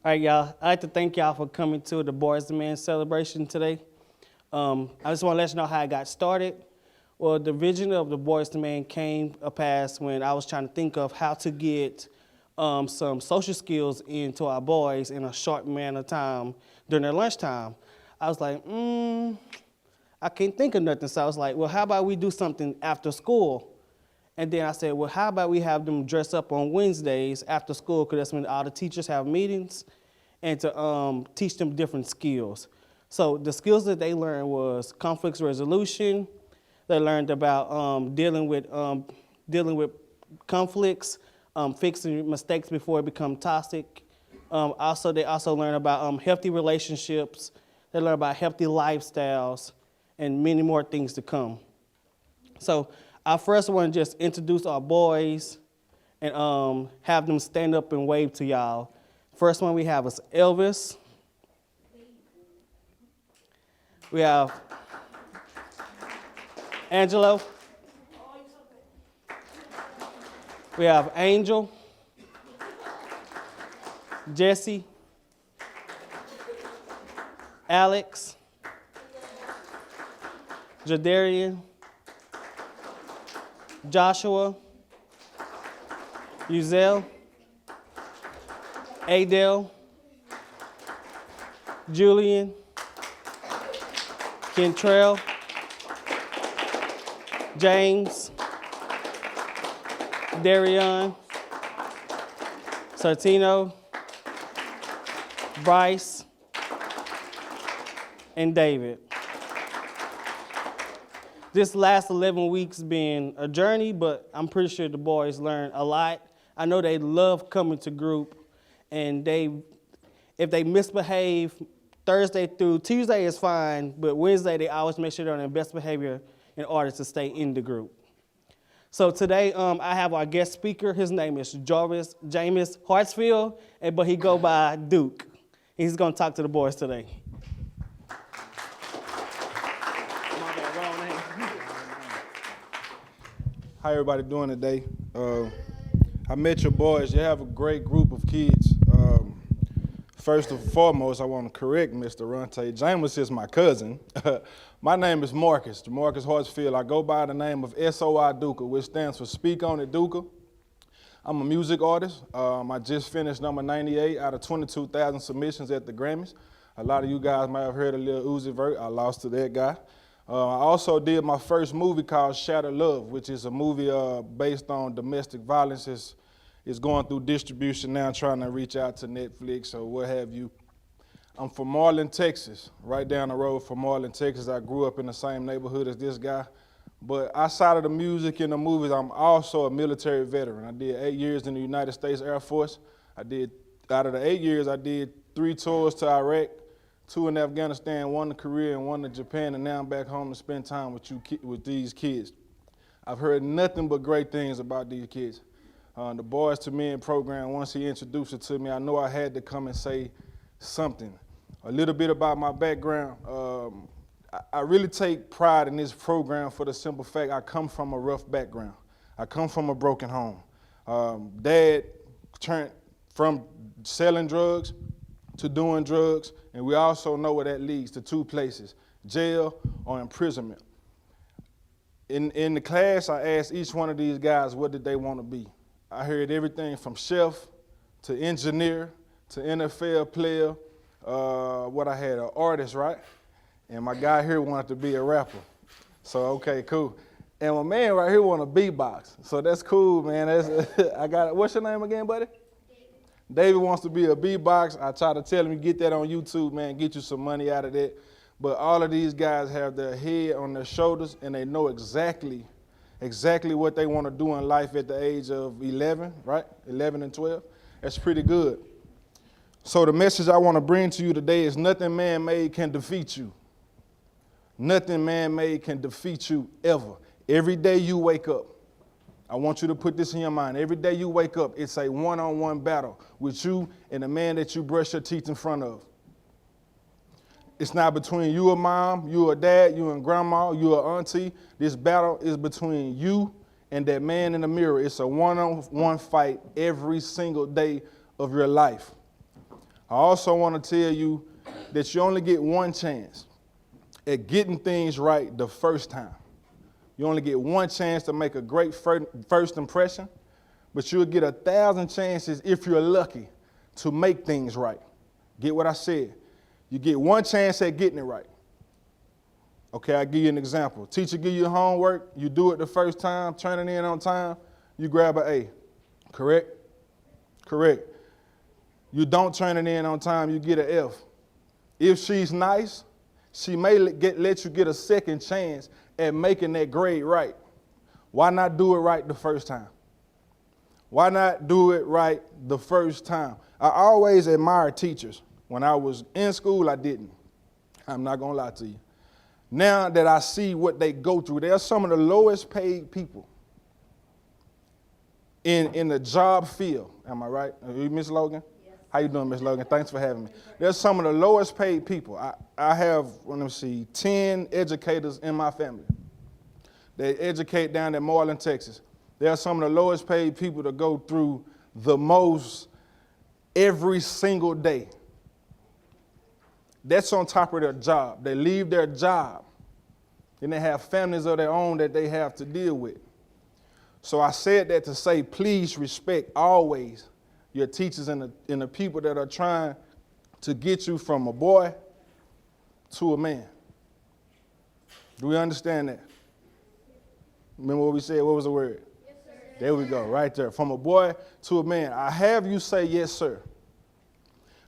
All right, y'all. I'd like to thank y'all for coming to the Boys and Men celebration today. I just want to let you know how I got started. Well, the vision of the Boys and Men came past when I was trying to think of how to get some social skills into our boys in a short amount of time during their lunchtime. I was like, I can't think of nothing. So I was like, well, how about we do something after school? And then I said, well, how about we have them dress up on Wednesdays after school, because that's when all the teachers have meetings, and to teach them different skills. So the skills that they learned was conflict resolution. They learned about dealing with conflicts, fixing mistakes before it become toxic. They also learn about healthy relationships. They learn about healthy lifestyles and many more things to come. So I first want to just introduce our boys and have them stand up and wave to y'all. First one we have is Elvis. We have Angelo. We have Angel. Jesse. Alex. Jadarian. Joshua, Uzel, Adele, Julian, Kentrell, James, Darion, Sartino, Bryce, and David. This last 11 weeks been a journey, but I'm pretty sure the boys learned a lot. I know they love coming to group, and if they misbehave, Thursday through Tuesday is fine, but Wednesday they always make sure they're on their best behavior in order to stay in the group. So today I have our guest speaker. His name is DeMarcus Hartfield, but he go by Duke. He's gonna talk to the boys today. How everybody doing today? I met your boys. You have a great group of kids. First and foremost, I want to correct Mr. Ronte. James is my cousin. My name is DeMarcus Hartfield. I go by the name of SOI Duca, which stands for Speak On It Duca. I'm a music artist. I just finished number 98 out of 22,000 submissions at the Grammys. A lot of you guys might have heard of Lil Uzi Vert. I lost to that guy. I also did my first movie called Shattered Love, which is a movie based on domestic violence. It's going through distribution now, trying to reach out to Netflix or what have you. I'm from Marlin, Texas, right down the road from Marlin, Texas. I grew up in the same neighborhood as this guy. But outside of the music and the movies, I'm also a military veteran. I did 8 years in the United States Air Force. Out of the 8 years, I did 3 tours to Iraq, 2 in Afghanistan, 1 to Korea, and 1 to Japan, and now I'm back home to spend time with these kids. I've heard nothing but great things about these kids. The Boys to Men program, once he introduced it to me, I know I had to come and say something. A little bit about my background. I really take pride in this program for the simple fact I come from a rough background. I come from a broken home. Dad turned from selling drugs to doing drugs, and we also know where that leads, to 2 places, jail or imprisonment. In the class, I asked each one of these guys what did they want to be. I heard everything from chef to engineer to NFL player. An artist, right? And my guy here wanted to be a rapper. So, okay, cool. And my man right here want to beatbox. So that's cool, man. What's your name again, buddy? David wants to be a beatbox. I try to tell him, get that on YouTube, man, get you some money out of that. But all of these guys have their head on their shoulders, and they know exactly what they want to do in life at the age of 11, right? 11 and 12. That's pretty good. So the message I want to bring to you today is nothing man-made can defeat you. Nothing man-made can defeat you ever. Every day you wake up, I want you to put this in your mind. Every day you wake up, it's a one-on-one battle with you and the man that you brush your teeth in front of. It's not between you and mom, you and dad, you and grandma, you and auntie. This battle is between you and that man in the mirror. It's a one-on-one fight every single day of your life. I also want to tell you that you only get one chance at getting things right the first time. You only get one chance to make a great first impression, but you'll get 1,000 chances if you're lucky to make things right. Get what I said? You get one chance at getting it right. Okay, I'll give you an example. Teacher give you homework, you do it the first time, turn it in on time, you grab an A. Correct? Correct. You don't turn it in on time, you get an F. If she's nice, she may let you get a second chance at making that grade right. Why not do it right the first time? Why not do it right the first time? I always admired teachers. When I was in school, I didn't. I'm not going to lie to you. Now that I see what they go through, they're some of the lowest paid people in the job field. Am I right? Are you Miss Logan? Yes. How you doing, Miss Logan? Thanks for having me. They're some of the lowest paid people. I have, 10 educators in my family. They educate down in Marlin, Texas. They're some of the lowest paid people to go through the most every single day. That's on top of their job. They leave their job, and they have families of their own that they have to deal with. So I said that to say, please respect always your teachers and the people that are trying to get you from a boy to a man. Do we understand that? Remember what we said? What was the word? Yes, sir. There we go, right there. From a boy to a man. I have you say yes, sir.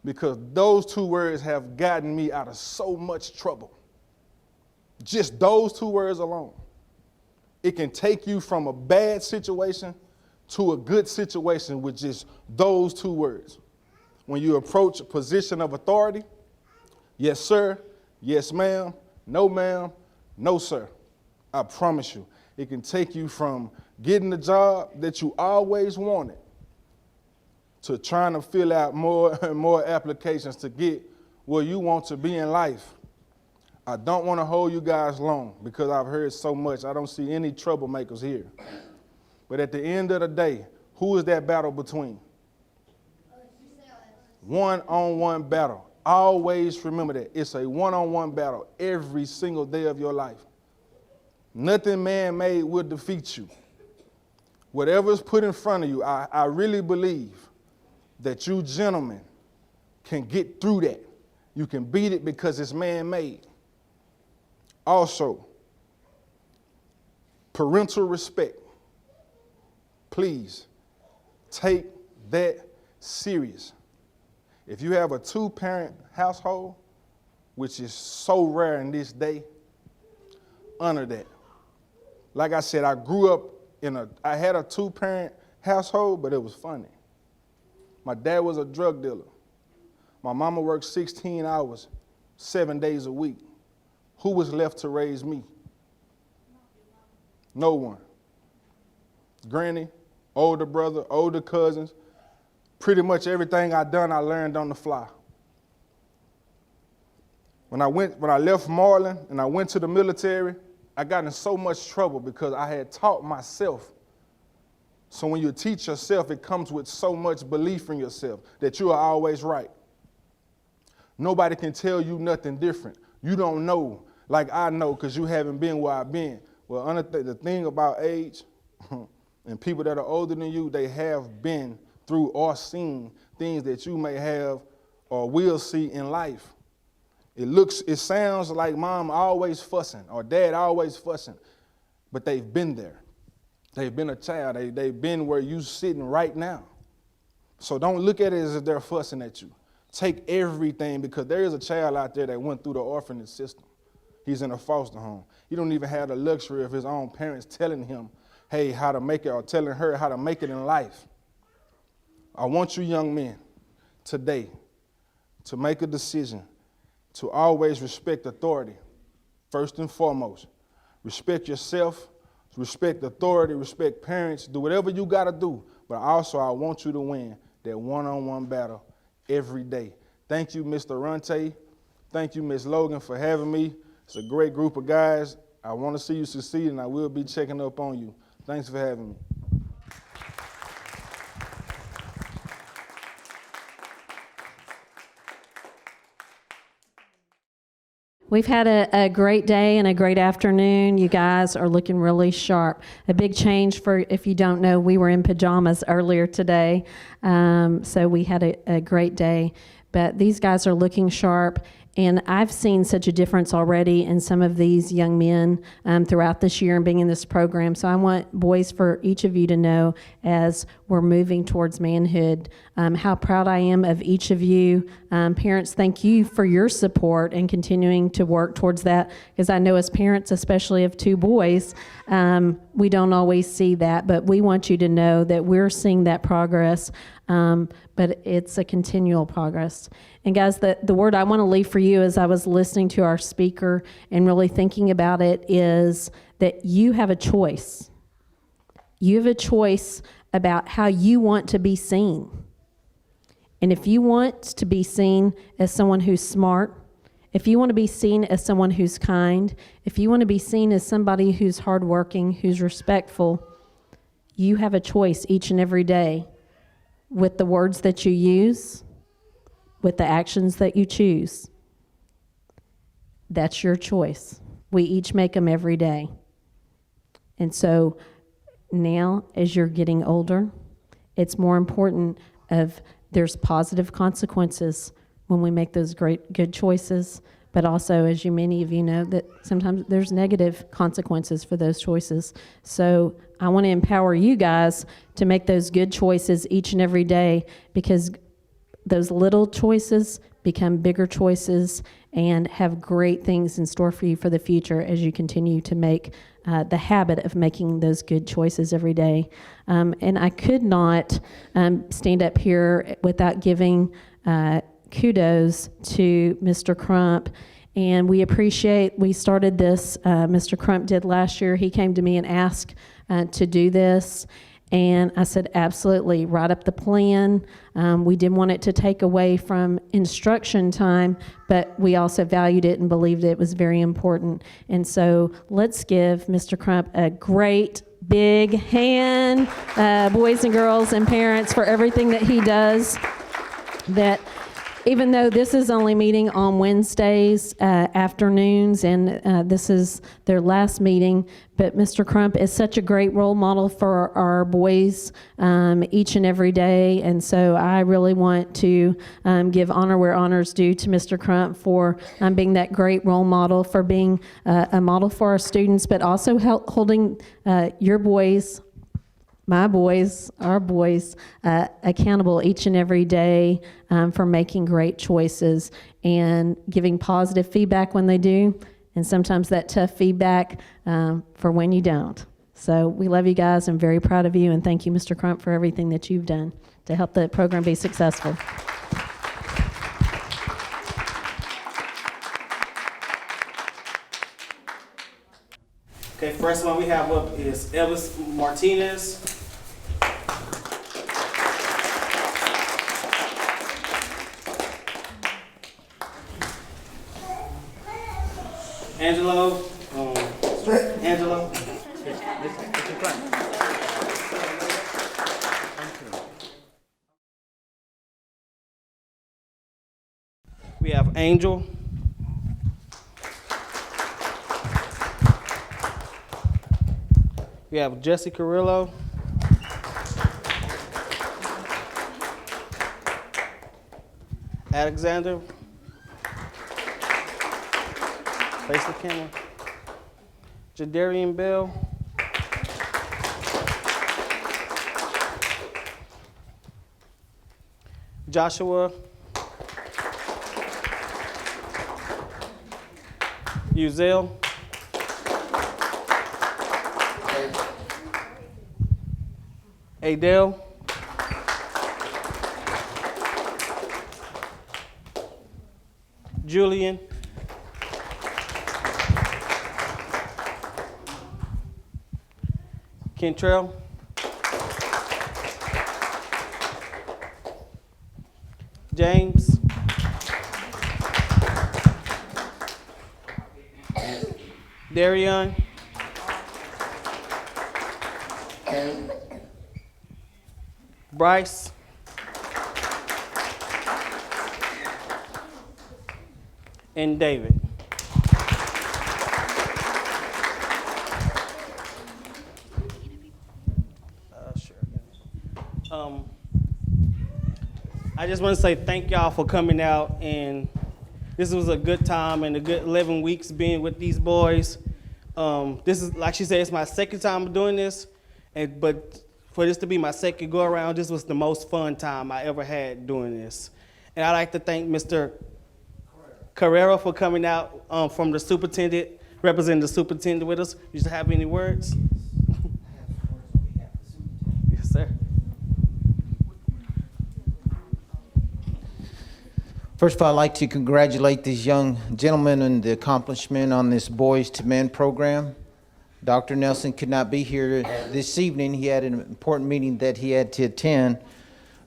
Because those two words have gotten me out of so much trouble. Just those two words alone. It can take you from a bad situation to a good situation with just those two words. When you approach a position of authority, yes, sir, yes, ma'am, no, sir. I promise you, it can take you from getting the job that you always wanted to trying to fill out more and more applications to get where you want to be in life. I don't want to hold you guys long because I've heard so much. I don't see any troublemakers here. But at the end of the day, who is that battle between? One-on-one battle. Always remember that. It's a one-on-one battle every single day of your life. Nothing man-made will defeat you. Whatever's put in front of you, I really believe that you gentlemen can get through that. You can beat it because it's man-made. Also, parental respect. Please take that serious. If you have a two-parent household, which is so rare in this day, honor that. Like I said, I grew up I had a two-parent household, but it was funny. My dad was a drug dealer. My mama worked 16 hours, 7 days a week. Who was left to raise me? No one. Granny, older brother, older cousins. Pretty much everything I done, I learned on the fly. When I left Marlin and I went to the military, I got in so much trouble because I had taught myself. So when you teach yourself, it comes with so much belief in yourself that you are always right. Nobody can tell you nothing different. You don't know like I know because you haven't been where I've been. Well, the thing about age and people that are older than you, they have been through or seen things that you may have or will see in life. It sounds like mom always fussing or dad always fussing, but they've been there. They've been a child. They've been where you sitting right now. So don't look at it as if they're fussing at you. Take everything because there is a child out there that went through the orphanage system. He's in a foster home. He don't even have the luxury of his own parents telling him, hey, how to make it or telling her how to make it in life. I want you young men today to make a decision to always respect authority, first and foremost. Respect yourself, respect authority, respect parents, do whatever you got to do. But also, I want you to win that one-on-one battle every day. Thank you, Mr. Runte. Thank you, Ms. Logan, for having me. It's a great group of guys. I want to see you succeed, and I will be checking up on you. Thanks for having me. We've had a great day and a great afternoon. You guys are looking really sharp. A big change for, if you don't know, we were in pajamas earlier today. So we had a great day. But these guys are looking sharp. And I've seen such a difference already in some of these young men throughout this year and being in this program. So I want, boys, for each of you to know as we're moving towards manhood, how proud I am of each of you. Parents, thank you for your support and continuing to work towards that, because I know as parents, especially of two boys, we don't always see that, but we want you to know that we're seeing that progress, but it's a continual progress. And guys, the word I want to leave for you as I was listening to our speaker and really thinking about it is that you have a choice. You have a choice about how you want to be seen. And if you want to be seen as someone who's smart, if you want to be seen as someone who's kind, if you want to be seen as somebody who's hardworking, who's respectful, you have a choice each and every day with the words that you use, with the actions that you choose. That's your choice. We each make them every day. And so now, as you're getting older, it's more important there's positive consequences when we make those good choices, but also, as many of you know, that sometimes there's negative consequences for those choices. So I want to empower you guys to make those good choices each and every day, because those little choices become bigger choices and have great things in store for you for the future as you continue to make the habit of making those good choices every day. And I could not stand up here without giving kudos to Mr. Crump. And we started this, Mr. Crump did last year. He came to me and asked to do this. And I said, absolutely, write up the plan. We didn't want it to take away from instruction time, but we also valued it and believed it was very important. And so let's give Mr. Crump a great big hand, boys and girls and parents, for everything that he does. That even though this is only meeting on Wednesdays afternoons, and this is their last meeting, but Mr. Crump is such a great role model for our boys each and every day. And so I really want to give honor where honor's due to Mr. Crump for being that great role model, for being a model for our students, but also holding your boys, my boys, our boys, accountable each and every day for making great choices and giving positive feedback when they do, and sometimes that tough feedback for when you don't. So we love you guys. I'm very proud of you, and thank you, Mr. Crump, for everything that you've done to help the program be successful. Okay, first one we have up is Elvis Martinez. Angelo. We have Angel. We have Jesse Carrillo. Alexander. Face the camera. Jadarian Bell. Joshua. Uzel. Adele. Julian. Kentrell. James. Darion. Bryce. And David. I just want to say thank y'all for coming out, and this was a good time and a good 11 weeks being with these boys. This is, like she said, it's my second time doing this, but for this to be my second go around, this was the most fun time I ever had doing this. And I'd like to thank Mr. Carrera for coming out from the superintendent, representing the superintendent with us. You have any words? Yes, sir. First of all, I'd like to congratulate these young gentlemen on the accomplishment on this Boys to Men program. Dr. Nelson could not be here this evening. He had an important meeting that he had to attend,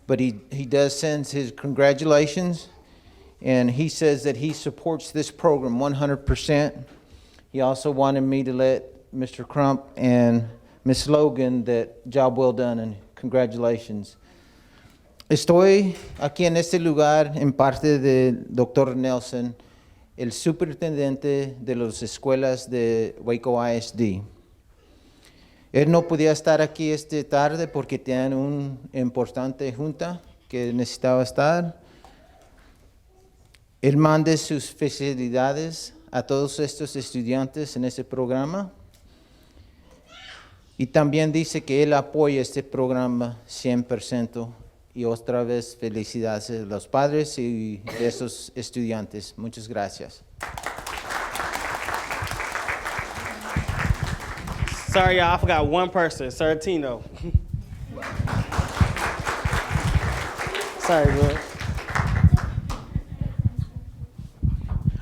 but he does send his congratulations, and he says that he supports this program 100%. He also wanted me to let Mr. Crump and Ms. Logan that job well done and congratulations. Estoy aquí en este lugar en parte del Dr. Nelson, el superintendente de las escuelas de Waco ISD. Él no podía estar aquí esta tarde porque tiene una importante junta que necesitaba estar. Él manda sus felicidades a todos estos estudiantes en este programa. Y también dice que él apoya este programa 100%. Y otra vez felicidades a los padres y de esos estudiantes. Muchas gracias. Sorry, y'all, I forgot one person, Sir Tino. Sorry, bro.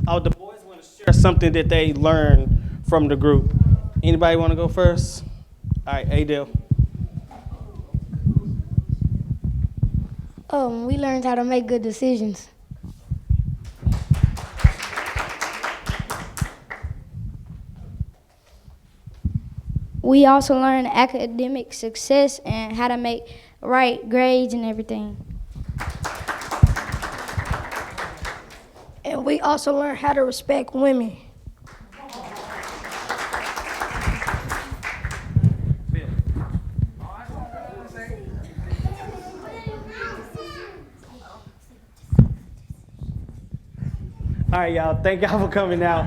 Oh, the boys want to share something that they learned from the group. Anybody want to go first? All right, Adele. We learned how to make good decisions. We also learned academic success and how to make right grades and everything. And we also learned how to respect women. All right, y'all. Thank y'all for coming out.